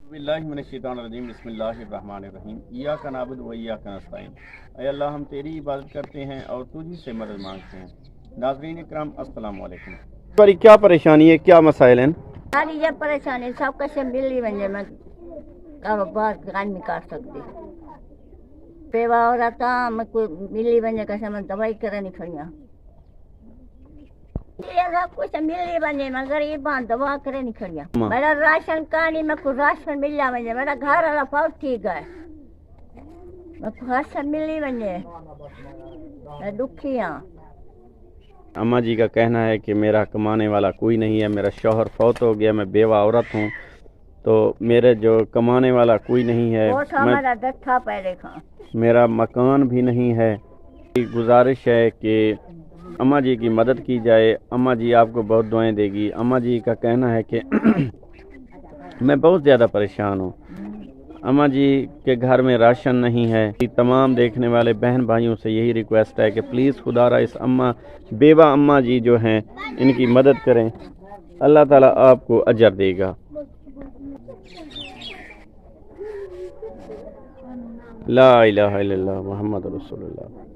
बिस्मिल्लाहिर्रहमानिर्रहीम बिस्मिल्लाहिर्रहमानिर्रहीम इय्याका नअबुदु व इय्याका नस्तईन। ऐ अल्लाह हम तेरी इबादत करते हैं और तुझी से मदद मांगते हैं। नाज़रीन इकराम अस्सलाम वालेकुम। पर क्या परेशानी है, क्या मसाइल हैं? सारी जब परेशानी सब कैसे मिली वञे मैं कारोबार कान नहीं कर सकती पेवा औरत मैं कोई मिली वञे कैसे मैं दवाई करे नहीं खड़िया ये सब कुछ मिली वञे मैं गरीब हां दवा करे नहीं खड़िया मेरा राशन कहानी मैं को राशन मिल जा वञे मेरा घर वाला बहुत ठीक है मैं को राशन मिली वञे मैं दुखी हां। अम्मा जी का कहना है कि मेरा कमाने वाला कोई नहीं है, मेरा शौहर फौत हो गया, मैं बेवा औरत हूँ, तो मेरे जो कमाने वाला कोई नहीं है, मेरा मकान भी नहीं है। गुजारिश है कि अम्मा जी की मदद की जाए। अम्मा जी आपको बहुत दुआएं देगी। अम्मा जी का कहना है कि मैं बहुत ज़्यादा परेशान हूँ। अम्मा जी के घर में राशन नहीं है। तमाम देखने वाले बहन भाइयों से यही रिक्वेस्ट है कि प्लीज़ खुदारा इस बेवा अम्मा जी जो हैं इनकी मदद करें। अल्लाह ताला आपको अजर देगा। ला इलाहा इल्लल्लाह मुहम्मद रसूलुल्लाह।